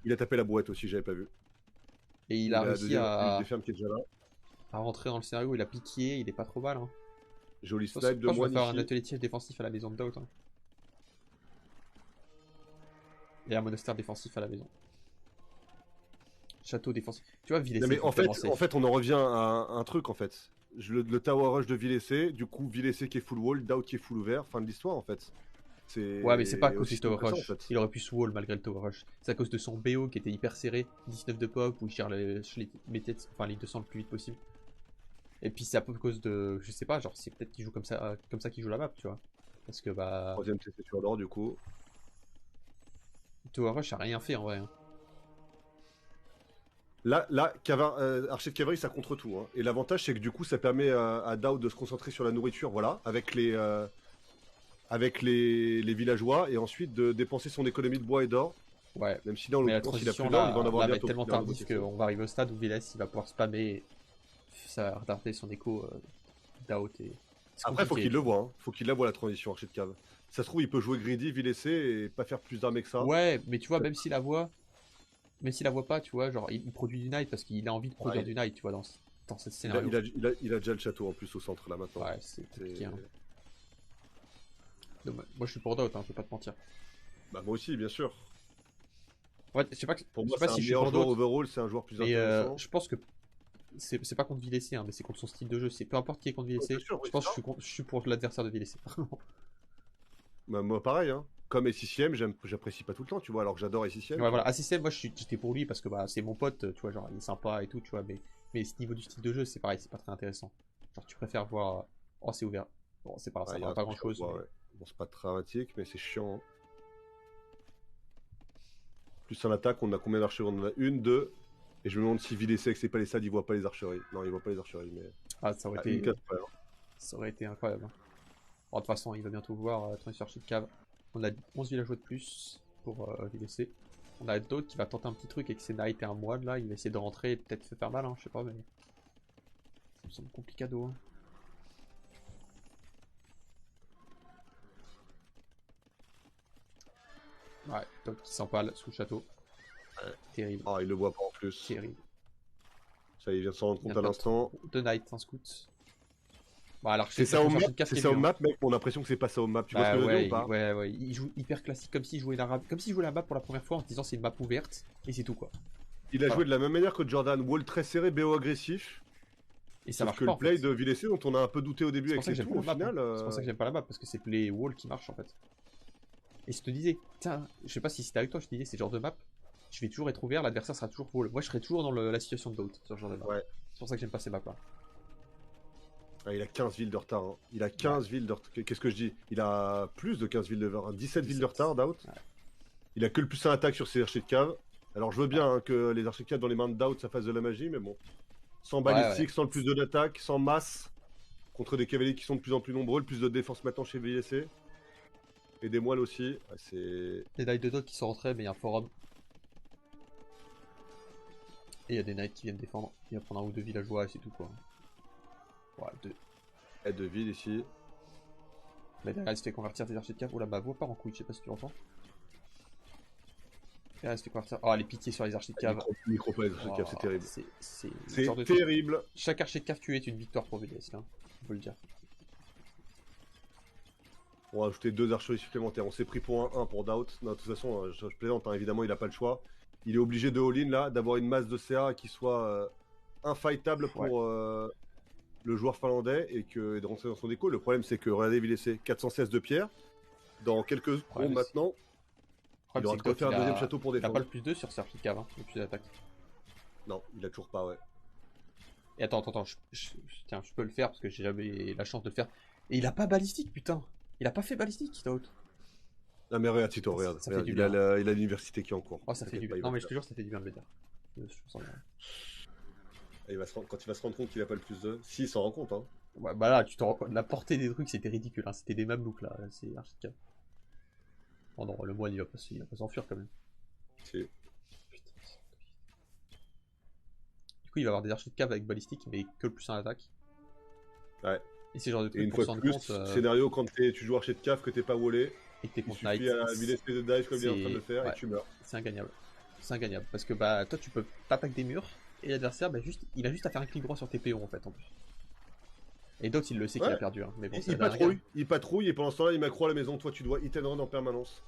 Il a tapé la brouette aussi, j'avais pas vu. Et il Il a a la réussi deuxième artillerie des fermes qui est déjà là. à rentrer dans le scénario, il a piqué, il est pas trop mal. Hein. Joli Je snipe de pense que je vais moine faire un ici. atelier de siège défensif à la maison de Doubt. Hein. Et un monastère défensif à la maison. Château défensif. Tu vois, Non, Villessé, mais il est tellement safe. en fait, on en revient à un truc en fait. Le tower rush de Villessé, du coup Villessé qui est full wall, Doubt qui est full ouvert, fin de l'histoire en fait. Ouais, mais c'est pas à C'est cause du aussi Tower simple que ça en Rush. fait. Il aurait pu se wall malgré le Tower Rush. C'est à cause de son BO qui était hyper serré, 19 de pop, où il gère les mettait, enfin, les 200 le plus vite possible. Et puis c'est à cause de, je sais pas, genre c'est peut-être qu'il joue comme ça qu'il joue la map, tu vois. Parce que bah, Troisième TC sur l'or du coup. Tower Rush a rien fait en vrai. Hein. Là, Archer de cavalerie, ça contre tout. Hein. Et l'avantage, c'est que du coup, ça permet à Dao de se concentrer sur la nourriture, voilà, avec les villageois, et ensuite de dépenser son économie de bois et d'or. Ouais. Même si là, en Mais la l'occurrence, il a transition plus d'or, il va en avoir là va être bientôt. tellement Il a un nouveau tardive TC. qu'on va arriver au stade où Vilas il va pouvoir spammer. Et ça va retarder son écho d'out et. C'est Après, faut compliqué, qu'il le tu vois. voit. Hein. Faut qu'il la voit la transition, Archer de cave. Ça se trouve, il peut jouer greedy, villaisé et pas faire plus d'armées que ça. Ouais, mais tu vois, même s'il la voit pas, tu vois, genre il produit du night parce qu'il a envie de Ah, produire du night, tu vois, dans ce il a, scénario. il, a, il, a, il a déjà le château en plus au centre là maintenant. Ouais, c'est compliqué. Hein. C'est- Moi je suis pour Dot, hein, je vais pas te mentir. Bah, moi aussi, bien sûr. Ouais, je Pour sais moi, pas c'est un si je suis meilleur pour joueur Dot, overall, c'est un joueur plus mais intéressant. je pense que c'est pas contre VLC, hein, mais c'est contre son style de jeu. C'est peu importe qui est contre Oh, bien VLC, sûr, je oui, pense c'est que ça. je suis pour l'adversaire de VLC. Bah, moi, pareil, hein. Comme SCCM, j'apprécie pas tout le temps, tu vois, alors que j'adore SCCM, Ouais, tu voilà, vois. ACCM, moi j'étais pour lui parce que bah, c'est mon pote, tu vois, genre il est sympa et tout, tu vois, mais ce niveau du style de jeu, c'est pareil, c'est pas très intéressant. Genre tu préfères voir. Oh, c'est ouvert. Bon, c'est pas grave, Ah, ça il y a fera un pas truc grand sur le chose, bois, mais. ouais. Bon, c'est pas très dramatique, mais c'est chiant. Hein. Plus en attaque, on a combien d'archeries? On en a une, deux. Et je me demande si Villesé avec ses palissades, il voit pas les archeries. Non, il voit pas les archeries, mais. Ah, ça aurait Ah, une été. 4 frère. Ça aurait été incroyable. Hein. Bon, de toute façon, il va bientôt voir transfert de cave. On a 11 villageois de plus pour VLC. On a d'autres qui va tenter un petit truc avec ses knights et un moine là. Il va essayer de rentrer et peut-être se faire mal, hein, je sais pas, mais. Ça me semble complicado. Hein. Ouais, top qui s'empale sous le château. Ouais. Terrible. Ah, il le voit pas en plus. Terrible. Ça, il vient de s'en rendre Il vient compte à de perdre l'instant. 2 knights, un scout. Bah, alors, C'est ça au map, c'est ça au mieux. Hein. map, mec. On a l'impression que c'est pas ça au map. Tu vois ce Bah que je veux dire ou ouais, pas? ouais. Il joue hyper classique, comme s'il jouait la map pour la première fois en se disant c'est une map ouverte et c'est tout quoi. Il a Voilà. joué de la même manière que Jordan. Wall très serré, BO agressif. Et ça Sauf marche que pas le en play fait. de Villesé, dont on a un peu douté au début C'est avec pour ça les que j'aime tours, pas au la map. final. Hein. C'est pour ça que j'aime pas la map parce que c'est les walls qui marchent en fait. Et je te disais, tiens, je sais pas si c'était avec toi, je te disais, c'est genre de map, je vais toujours être ouvert, l'adversaire sera toujours wall. Moi je serai toujours dans la situation de doubt sur ce genre de map. Ouais. C'est pour ça que j'aime pas ces maps là. Ah, il a 15 villes de retard. Hein. Il a Ouais. 15 villes de retard. Qu'est-ce que je dis? Il a plus de 15 villes de retard. 17 villes de 17. retard, Doubt. Ouais. Il a que le plus 1 attaque sur ses archers de cave. Alors je veux bien hein, que les archers de cave dans les mains de Doubt ça fasse de la magie, mais bon. Sans balistique, sans le plus de d'attaque, sans masse. Contre des cavaliers qui sont de plus en plus nombreux, le plus de défense maintenant chez VSC. Et des moelles aussi. Ah, c'est. Des knights de dot qui sont rentrés, mais il y a un forum. Et il y a des knights qui viennent défendre. Il va prendre un ou deux villageois et c'est tout quoi. Ouais, deux. Aide de ville ici. Mais derrière, il se fait convertir des archers de cave. Oh là, ma voix part en couille, je sais pas si tu l'entends. Derrière, il se fait convertir. Oh, les pitiés sur les archers de cave. Micro pas les archers de cave, c'est terrible. C'est terrible. Chaque archer de cave tué est une victoire pour VDS, là. On peut le dire. On va ajouter 2 archeries supplémentaires. On s'est pris pour un 1 pour Doubt. Non, de toute façon, je plaisante, hein, évidemment, il a pas le choix. Il est obligé de all-in là, d'avoir une masse de CA qui soit infightable pour le joueur finlandais et de rentrer dans son déco. Le problème, c'est que regardez, Villesé, 416 de pierre. Dans quelques secondes maintenant, il aura de quoi faire un deuxième château pour défendre. Il a défendre. pas le plus 2 sur ses archers de cave, hein, le plus d'attaque. Non, il a toujours pas, ouais. Et attends, tiens, je peux le faire parce que j'ai jamais la chance de le faire. Et il a pas balistique, putain. Il a pas fait balistique, Stout. Non mais regarde, Tito, regarde. Ça fait du il a bien. l'université qui est en cours. Oh, ça fait du bien. Non, mais je te jure, ça fait du bien de le dire. Je me sens bien. Quand il va se rendre compte qu'il a pas le plus 2, si il s'en rend compte, hein. Ouais, bah là, tu te rends compte, la portée des trucs, c'était ridicule. Hein. C'était des mamelouks là, c'est archi de cave. Oh non, le moine il va pas s'enfuir quand même. Si. Putain. Du coup, il va avoir des archers de cave avec balistique, mais que le plus 1 attaque. Ouais. Et c'est genre de Et truc une pour fois s'en de rendre plus, compte. scénario quand tu joues archer de cave que t'es pas wallé, Et que t'es il contre suffit Knight. à lui laisser de dive comme il est en train de le faire ouais, et tu meurs. c'est ingagnable. c'est ingagnable. Parce que bah toi tu peux t'attaquer des murs et l'adversaire bah, il a juste à faire un clic droit sur tes PO en fait en plus. Et Dot il le sait qu'il a perdu, hein. Mais bon, il patrouille et pendant ce temps-là il macro à la maison, toi tu dois hit and run en permanence.